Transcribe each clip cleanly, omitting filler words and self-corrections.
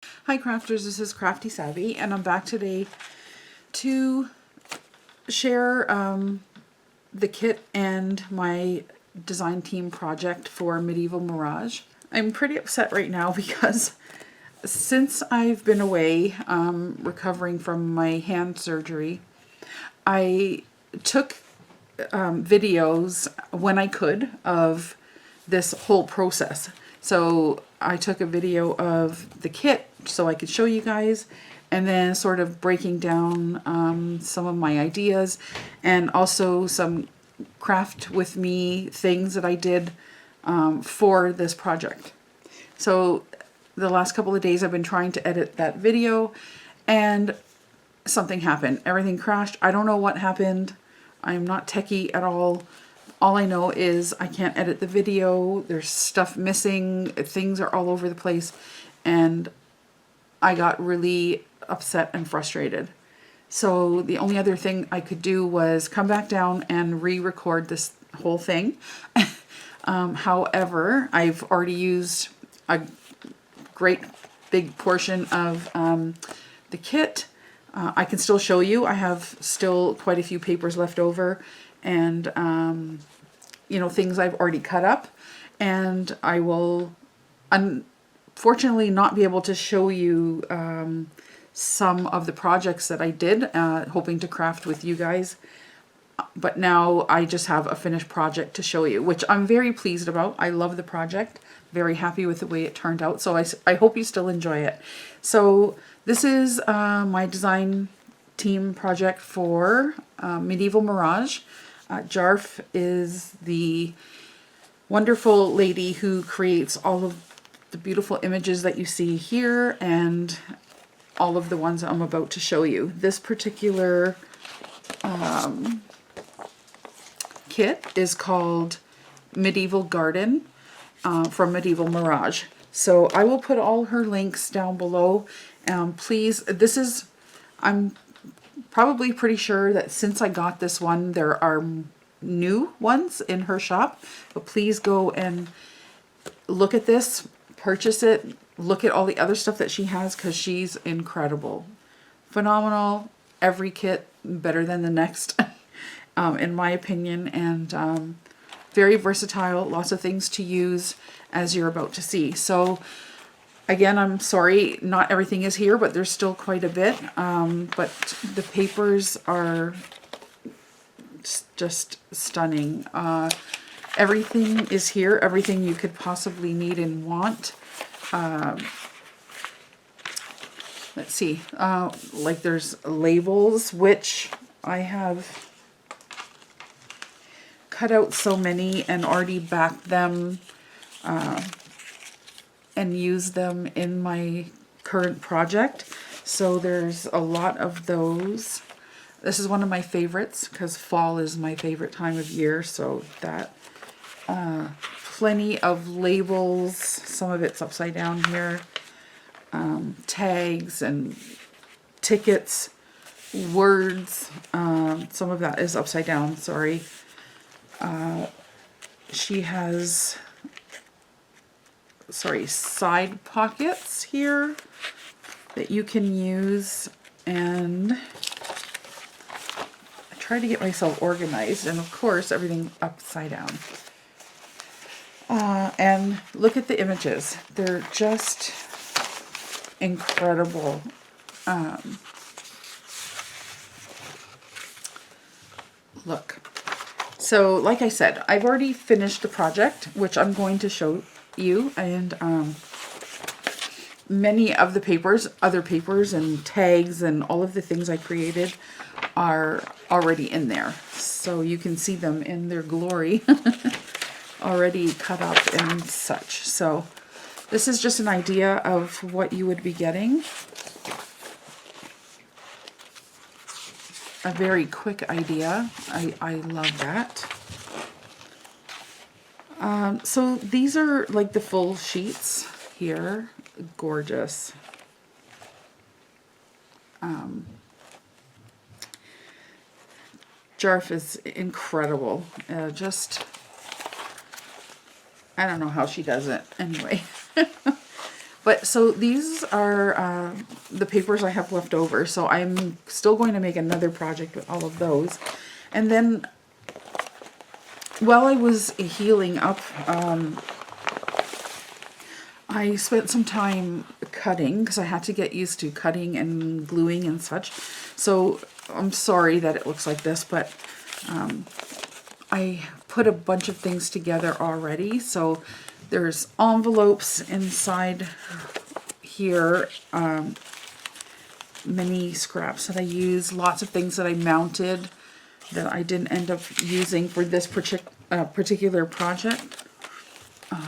Hi crafters, this is Crafty Savvy and I'm back today to share the kit and my design team project for Medieval Mirage. I'm pretty upset right now because since I've been away recovering from my hand surgery, I took videos when I could of this whole process. So I took a video of the kit so I could show you guys, and then sort of breaking down some of my ideas and also some craft with me things that I did for this project. So the last couple of days I've been trying to edit that video and something happened. Everything crashed. I don't know what happened. I'm not techie at all. All I know is I can't edit the video. There's stuff missing. Things are all over the place. And I got really upset and frustrated. So the only other thing I could do was come back down and re-record this whole thing. However, I've already used a great big portion of the kit. I can still show you. I have still quite a few papers left over and you know, things I've already cut up, and I will unfortunately not be able to show you some of the projects that I did, hoping to craft with you guys. But now I just have a finished project to show you, which I'm very pleased about. I love the project, very happy with the way it turned out. So I hope you still enjoy it. So this is my design team project for Medieval Mirage. Jarf is the wonderful lady who creates all of the beautiful images that you see here and all of the ones I'm about to show you. This particular kit is called Medieval Garden from Medieval Mirage. So I will put all her links down below. Please, I'm probably pretty sure that since I got this one, there are new ones in her shop. But please go and look at this, purchase it, look at all the other stuff that she has because she's incredible. Phenomenal. Every kit better than the next, in my opinion. And very versatile. Lots of things to use as you're about to see. So again, I'm sorry, not everything is here, but there's still quite a bit. But the papers are just stunning. Everything is here, everything you could possibly need and want. Let's see, like there's labels, which I have cut out so many and already backed them and use them in my current project. So there's a lot of those. This is one of my favorites because fall is my favorite time of year. So that plenty of labels. Some of it's upside down here. Tags and tickets, words. Some of that is upside down. Sorry. She has side pockets here that you can use, and I try to get myself organized, and of course everything upside down. And look at the images. They're just incredible. Look. So like I said, I've already finished the project, which I'm going to show you, and many of the papers, other papers and tags and all of the things I created are already in there. So you can see them in their glory, already cut up and such. So this is just an idea of what you would be getting. A very quick idea. I love that. So these are like the full sheets here. Gorgeous. Jarf is incredible. Just, I don't know how she does it anyway. But so these are the papers I have left over. So I'm still going to make another project with all of those. And then while I was healing up, I spent some time cutting because I had to get used to cutting and gluing and such. So I'm sorry that it looks like this, but I put a bunch of things together already. So there's envelopes inside here, many scraps that I use, lots of things that I mounted that I didn't end up using for this particular project.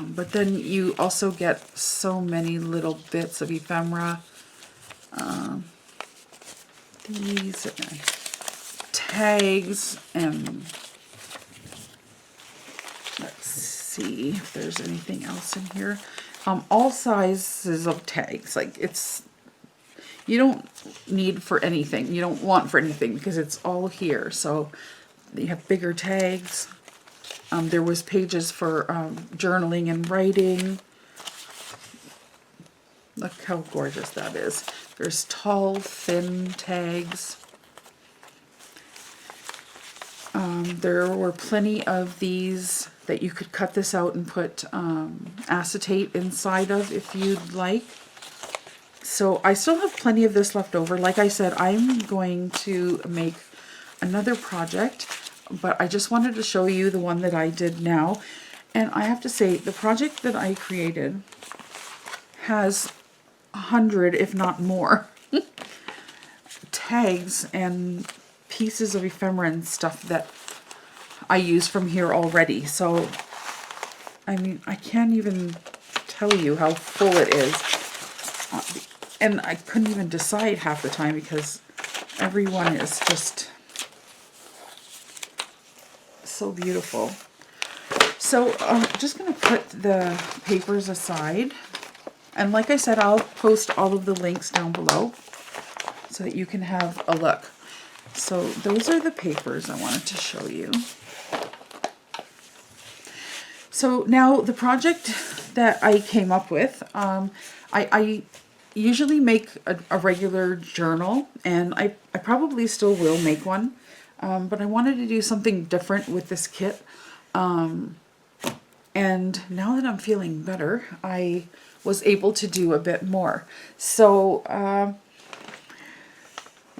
But then you also get so many little bits of ephemera. These tags, and let's see if there's anything else in here. All sizes of tags. Like you don't need for anything. You don't want for anything because it's all here. So you have bigger tags. There was pages for journaling and writing. Look how gorgeous that is. There's tall, thin tags. There were plenty of these that you could cut this out and put acetate inside of if you'd like. So I still have plenty of this left over. Like I said, I'm going to make another project, but I just wanted to show you the one that I did now. And I have to say, the project that I created has 100, if not more, tags and pieces of ephemera and stuff that I use from here already. So, I mean, I can't even tell you how full it is. And I couldn't even decide half the time because everyone is just so beautiful. So I'm just going to put the papers aside. And like I said, I'll post all of the links down below so that you can have a look. So those are the papers I wanted to show you. So now the project that I came up with, I usually make a regular journal, and I probably still will make one, but I wanted to do something different with this kit. And now that I'm feeling better, I was able to do a bit more. So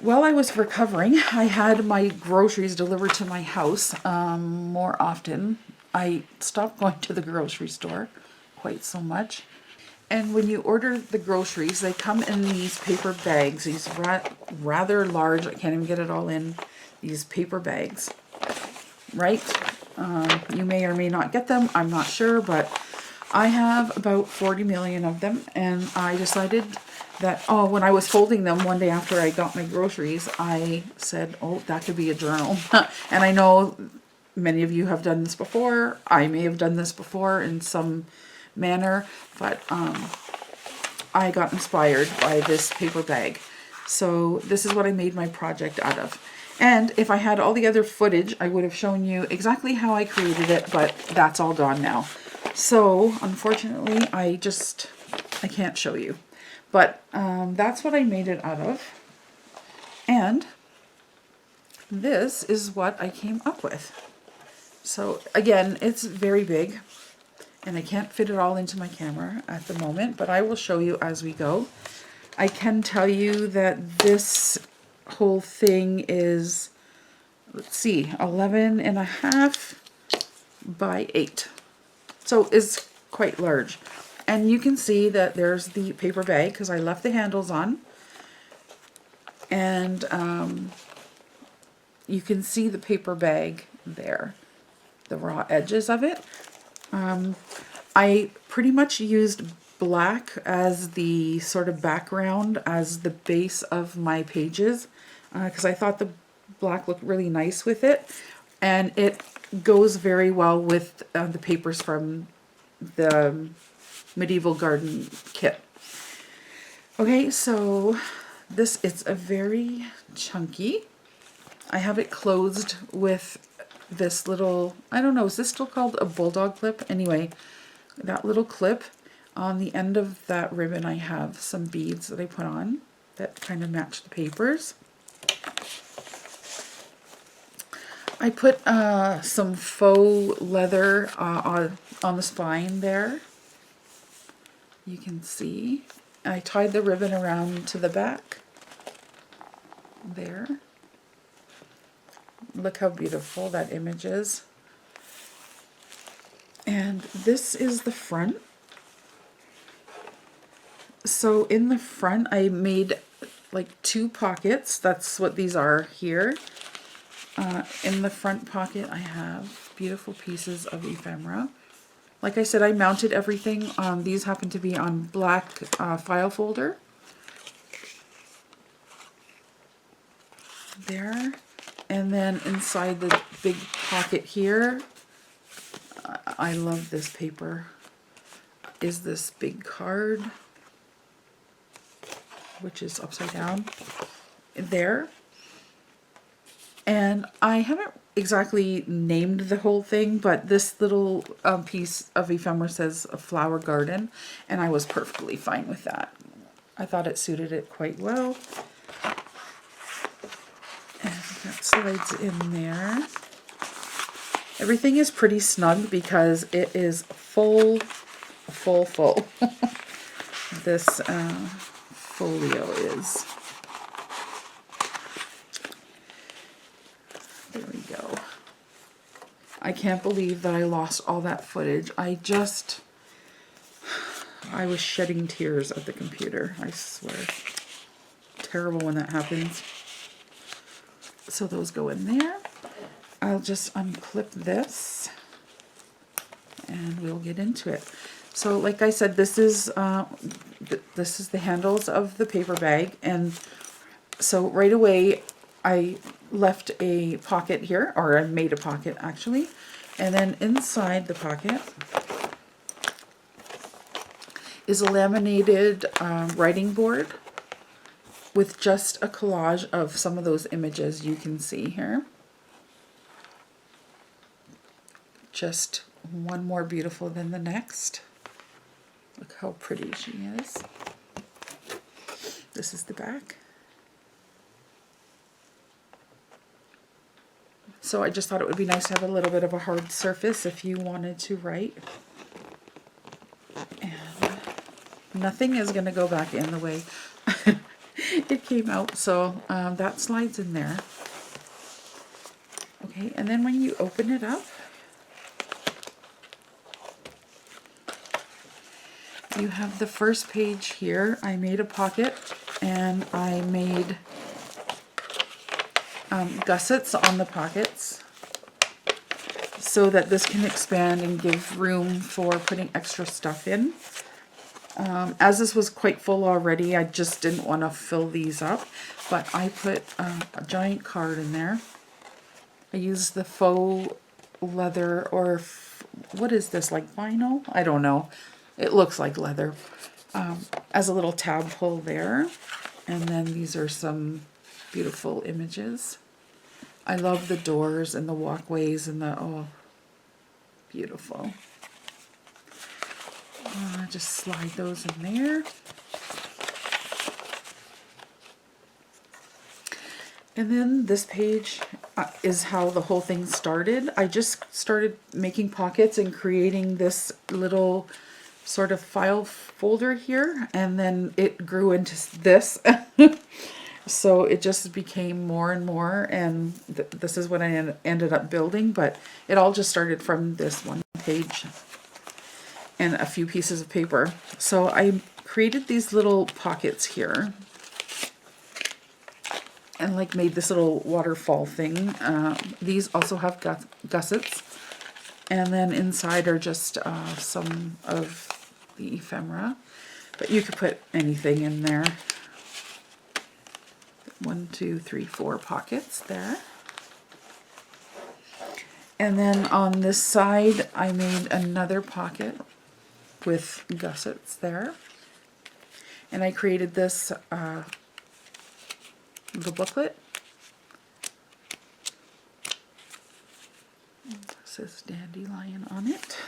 while I was recovering, I had my groceries delivered to my house more often. I stopped going to the grocery store quite so much. And when you order the groceries, they come in these paper bags, these rather large, I can't even get it all in, these paper bags, right? You may or may not get them, I'm not sure, but I have about 40 million of them, and I decided that, when I was folding them one day after I got my groceries, I said, that could be a journal. And I know many of you have done this before, I may have done this before in some manner, but I got inspired by this paper bag. So this is what I made my project out of. And if I had all the other footage, I would have shown you exactly how I created it, but that's all gone now. So unfortunately, I can't show you. But that's what I made it out of. And this is what I came up with. So again, it's very big, and I can't fit it all into my camera at the moment, but I will show you as we go. I can tell you that this whole thing is, let's see, 11.5 by 8. So it's quite large. And you can see that there's the paper bag because I left the handles on. And you can see the paper bag there, the raw edges of it. I pretty much used black as the sort of background, as the base of my pages, because I thought the black looked really nice with it, and it goes very well with the papers from the Medieval Garden kit. Okay, so it's a very chunky. I have it closed with this little, I don't know, is this still called a bulldog clip? Anyway, that little clip. On the end of that ribbon I have some beads that I put on that kind of match the papers. I put some faux leather on the spine there. You can see. I tied the ribbon around to the back. There. Look how beautiful that image is. And this is the front. So in the front I made like 2 pockets. That's what these are here. In the front pocket I have beautiful pieces of ephemera. Like I said, I mounted everything. These happen to be on black file folder. There. And then inside the big pocket here, I love this paper, is this big card, which is upside down there. And I haven't exactly named the whole thing, but this little piece of ephemera says a flower garden, and I was perfectly fine with that. I thought it suited it quite well. And that slides in there. Everything is pretty snug because it is full. This folio is. There we go. I can't believe that I lost all that footage. I was shedding tears at the computer, I swear. Terrible when that happens. So those go in there. I'll just unclip this and we'll get into it. So like I said, this is the handles of the paper bag, and so right away I left a pocket here, or I made a pocket actually, and then inside the pocket is a laminated writing board with just a collage of some of those images you can see here. Just one more beautiful than the next. Look how pretty she is. This is the back. So I just thought it would be nice to have a little bit of a hard surface if you wanted to write. And nothing is going to go back in the way it came out, so that slides in there. Okay, and then when you open it up, you have the first page here. I made a pocket and I made gussets on the pockets so that this can expand and give room for putting extra stuff in. As this was quite full already, I just didn't want to fill these up, but I put a giant card in there. I used the faux leather, or what is this, like vinyl? I don't know. It looks like leather. As a little tab pull there. And then these are some beautiful images. I love the doors and the walkways and the, oh, beautiful. Just slide those in there. And then this page is how the whole thing started. I just started making pockets and creating this little sort of file folder here, and then it grew into this. So it just became more and more, and this is what I ended up building, but it all just started from this one page and a few pieces of paper. So I created these little pockets here and like made this little waterfall thing. These also have gussets, and then inside are just some of the ephemera, but you could put anything in there. 1, 2, 3, 4 pockets there. And then on this side I made another pocket with gussets there, and I created this the booklet. It says dandelion on it.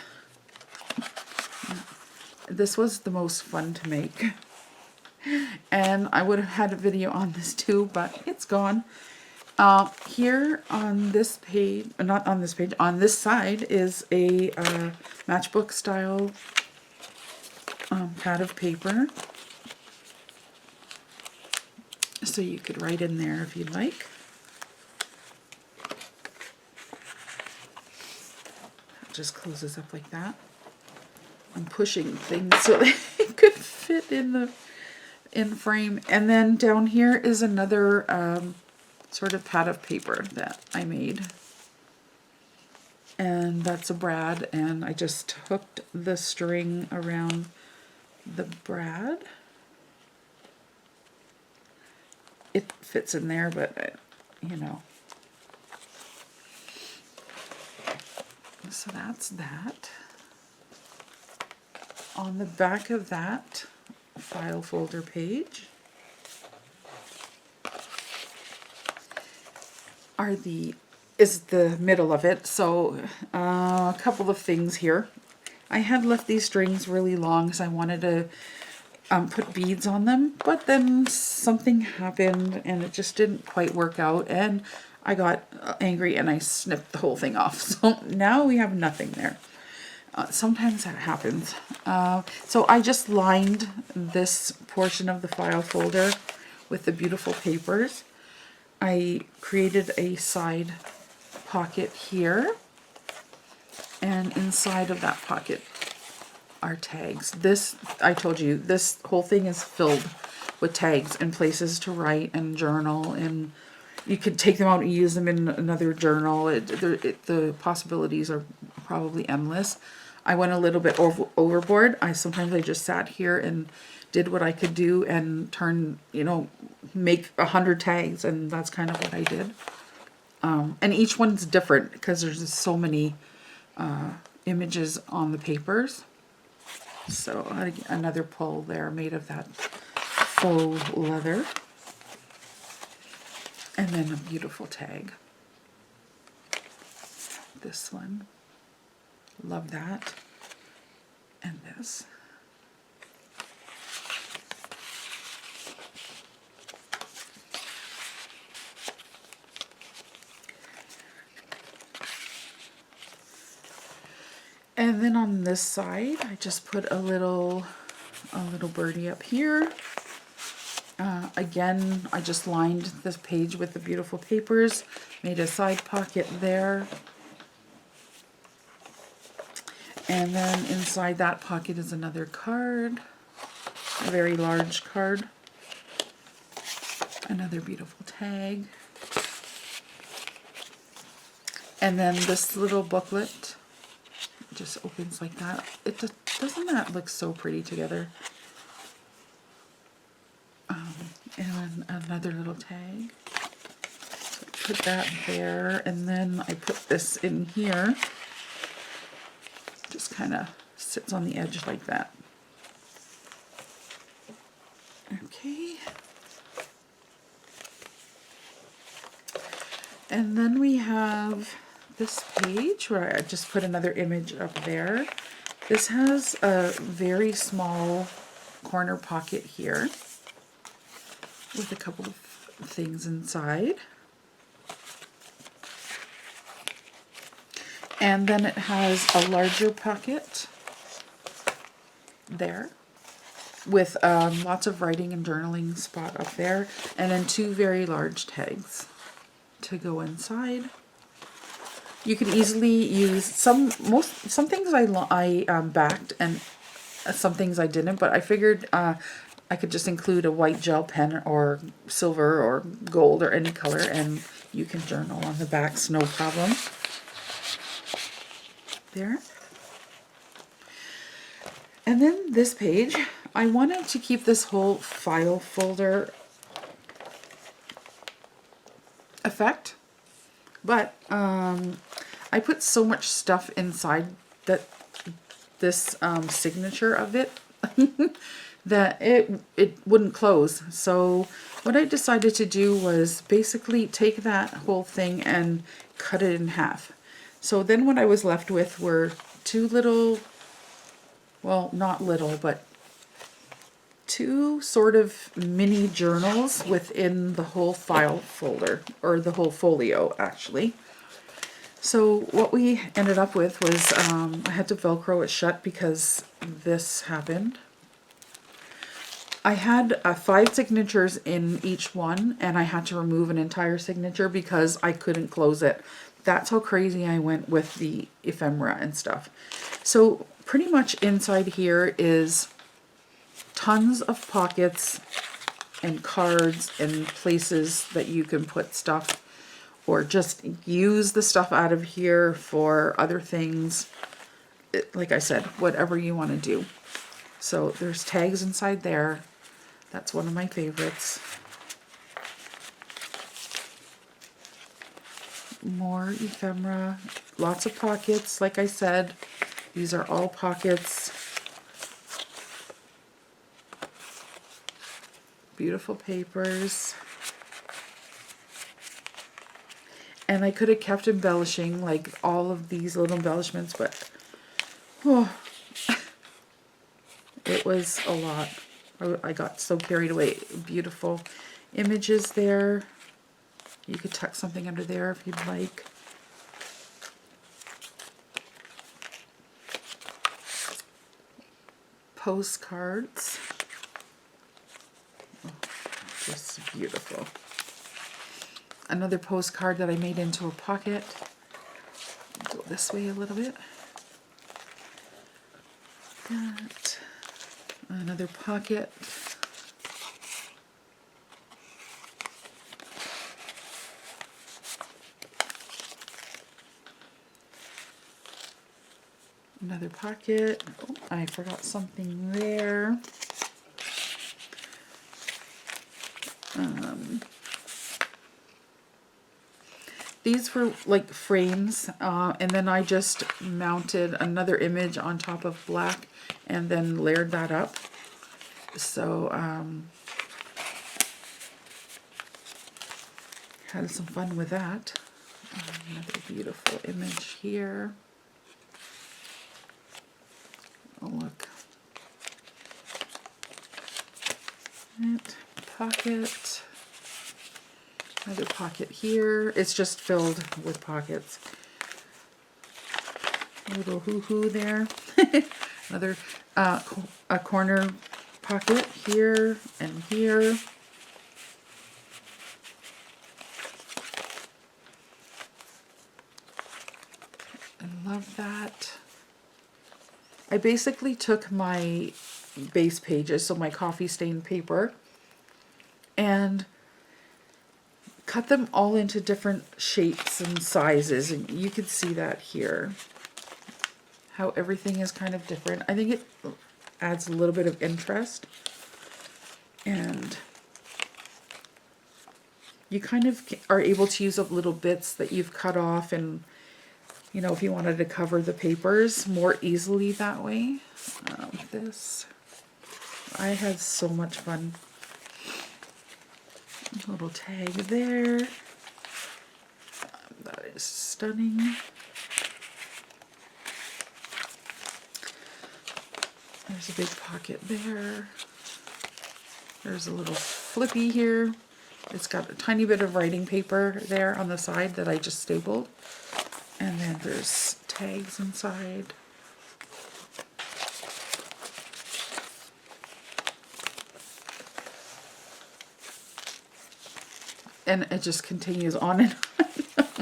this was the most fun to make. And I would have had a video on this too, but it's gone. Here on this page, not on this page, on this side is a matchbook style pad of paper. So you could write in there if you'd like. It just closes up like that. I'm pushing things so they could fit in the frame. And then down here is another sort of pad of paper that I made. And that's a brad, and I just hooked the string around the brad. It fits in there, but you know. So that's that. On the back of that file folder page is the middle of it. So a couple of things here. I had left these strings really long because I wanted to put beads on them, but then something happened and it just didn't quite work out, and I got angry and I snipped the whole thing off. So now we have nothing there. Sometimes that happens. So I just lined this portion of the file folder with the beautiful papers. I created a side pocket here, and inside of that pocket are tags. This, I told you, this whole thing is filled with tags and places to write and journal, and you could take them out and use them in another journal. The possibilities are probably endless. I went a little bit overboard. Sometimes I just sat here and did what I could do and make 100 tags, and that's kind of what I did. And each one's different because there's just so many images on the papers. So another pull there made of that faux leather. And then a beautiful tag. This one. Love that. And this. And then on this side, I just put a little birdie up here. Again, I just lined this page with the beautiful papers, made a side pocket there. And then inside that pocket is another card, a very large card. Another beautiful tag. And then this little booklet just opens like that. Doesn't that look so pretty together? And another little tag. So I put that there, and then I put this in here. Just kind of sits on the edge like that. Okay. And then we have this page where I just put another image up there. This has a very small corner pocket here with a couple of things inside. And then it has a larger pocket there with lots of writing and journaling spot up there, and then two very large tags to go inside. You could easily use some things I backed, and some things I didn't, but I figured I could just include a white gel pen or silver or gold or any color, and you can journal on the backs, no problem. There. And then this page, I wanted to keep this whole file folder effect, but I put so much stuff inside that this signature of it that it wouldn't close. So what I decided to do was basically take that whole thing and cut it in half. So then what I was left with were two little well, not little, but 2 sort of mini journals within the whole file folder, or the whole folio actually. So what we ended up with was, I had to Velcro it shut because this happened. I had 5 signatures in each one, and I had to remove an entire signature because I couldn't close it. That's how crazy I went with the ephemera and stuff. So pretty much inside here is tons of pockets and cards and places that you can put stuff, or just use the stuff out of here for other things. Like I said, whatever you want to do. So there's tags inside there. That's one of my favorites. More ephemera, lots of pockets. Like I said, these are all pockets. Beautiful papers. And I could have kept embellishing like all of these little embellishments, but oh, it was a lot. I got so carried away. Beautiful images there. You could tuck something under there if you'd like. Postcards. Oh, just beautiful. Another postcard that I made into a pocket. Go this way a little bit. That. Another pocket. Another pocket. Oh, I forgot something there. These were like frames, and then I just mounted another image on top of black and then layered that up. So had some fun with that. Another beautiful image here. Oh, look. That pocket. Another pocket here. It's just filled with pockets. A little hoo-hoo there. Another a corner pocket here and here. I love that. I basically took my base pages, so my coffee stained paper, and cut them all into different shapes and sizes, and you can see that here, how everything is kind of different. I think it adds a little bit of interest, and you kind of are able to use up little bits that you've cut off, and you know, if you wanted to cover the papers more easily that way. This, I had so much fun. A little tag there. That is stunning. There's a big pocket there. There's a little flippy here. It's got a tiny bit of writing paper there on the side that I just stapled. And then there's tags inside. And it just continues on and on.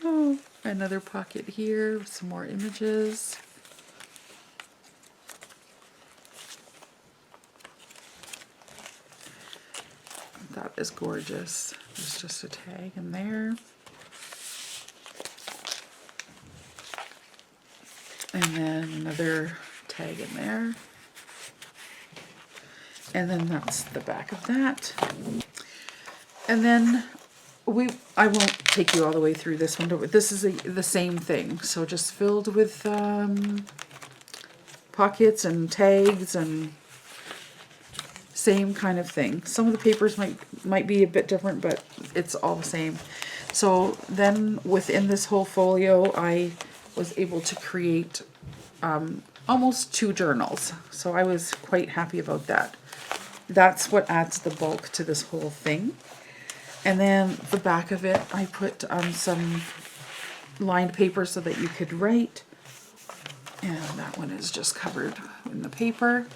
Oh, another pocket here with some more images. That is gorgeous. There's just a tag in there. And then another tag in there. And then that's the back of that. And then I won't take you all the way through this one, but this is the same thing. So just filled with pockets and tags and same kind of thing. Some of the papers might be a bit different, but it's all the same. So then within this whole folio, I was able to create almost 2 journals. So I was quite happy about that. That's what adds the bulk to this whole thing. And then the back of it, I put some lined paper so that you could write. And that one is just covered in the paper.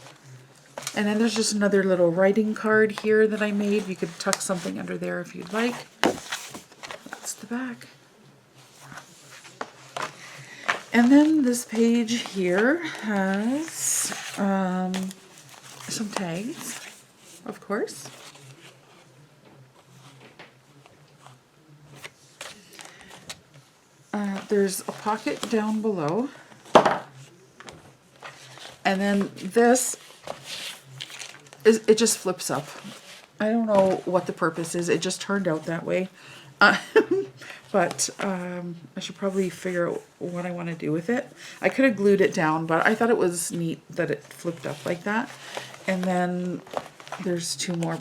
And then there's just another little writing card here that I made. You could tuck something under there if you'd like. That's the back. And then this page here has some tags, of course. There's a pocket down below. And then this is, it just flips up. I don't know what the purpose is. It just turned out that way. But I should probably figure out what I want to do with it. I could have glued it down, but I thought it was neat that it flipped up like that. And then there's 2 more.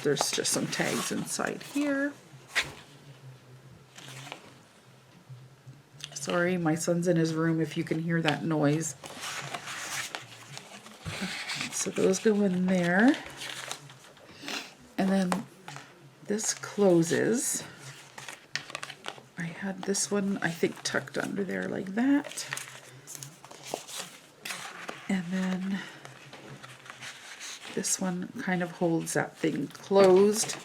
There's just some tags inside here. Sorry, my son's in his room if you can hear that noise. So those go in there. And then this closes. I had this one, I think, tucked under there like that. And then this one kind of holds that thing closed.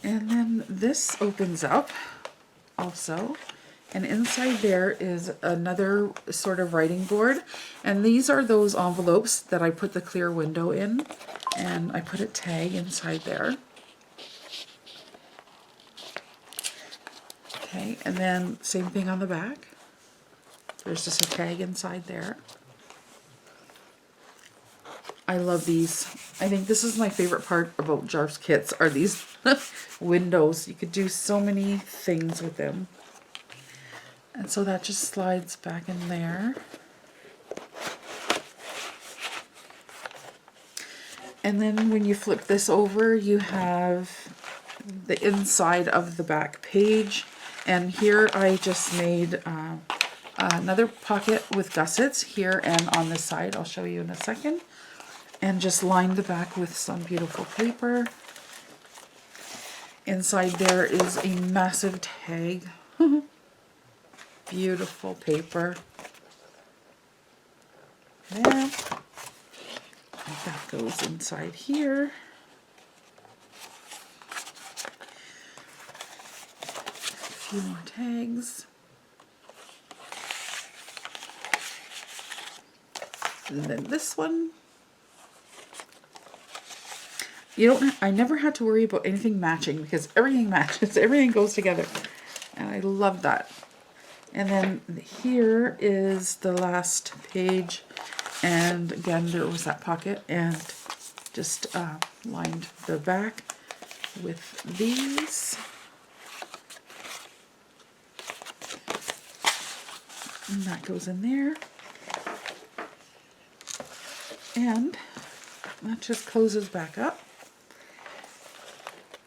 And then this opens up also. And inside there is another sort of writing board. And these are those envelopes that I put the clear window in. And I put a tag inside there. Okay, and then same thing on the back. There's just a tag inside there. I love these. I think this is my favorite part about Jarf's kits are these windows. You could do so many things with them. And so that just slides back in there. And then when you flip this over, you have the inside of the back page. And here I just made another pocket with gussets here and on this side. I'll show you in a second. And just lined the back with some beautiful paper. Inside there is a massive tag. Beautiful paper. There. And that goes inside here. A few more tags. And then this one. I never had to worry about anything matching because everything matches, everything goes together. And I love that. And then here is the last page. And again, there was that pocket and just lined the back with these. And that goes in there. And that just closes back up.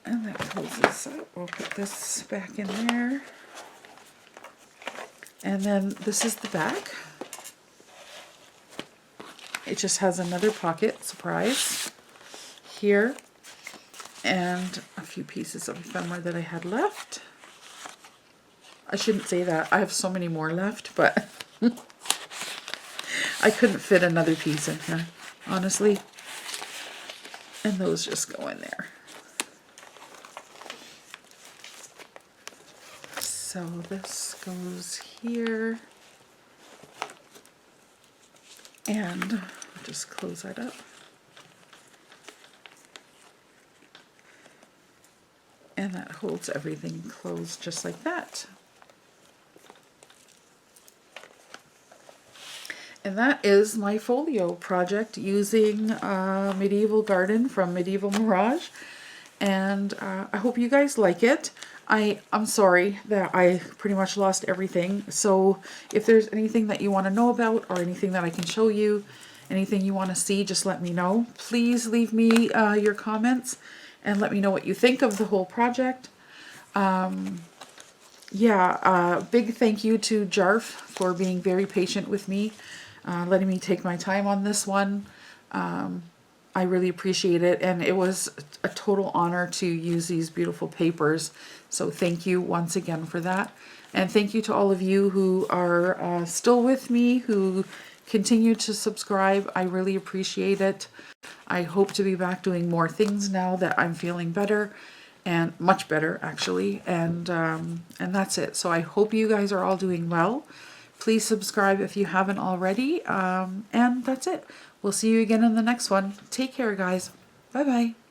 And that closes up. We'll put this back in there. And then this is the back. It just has another pocket, surprise, here. And a few pieces of ephemera that I had left. I shouldn't say that. I have so many more left, but I couldn't fit another piece in here, honestly. And those just go in there. So this goes here, and just close that up. And that holds everything closed just like that. And that is my folio project using Medieval Garden from Medieval Mirage. And I hope you guys like it. I'm sorry that I pretty much lost everything. So if there's anything that you want to know about or anything that I can show you, anything you want to see, just let me know. Please leave me your comments and let me know what you think of the whole project. yeah, big thank you to Jarf for being very patient with me, letting me take my time on this one. I really appreciate it, and it was a total honor to use these beautiful papers. So thank you once again for that. And thank you to all of you who are still with me, who continue to subscribe. I really appreciate it. I hope to be back doing more things now that I'm feeling better, and much better actually. And that's it. So I hope you guys are all doing well. Please subscribe if you haven't already. And that's it. We'll see you again in the next one. Take care, guys. Bye bye.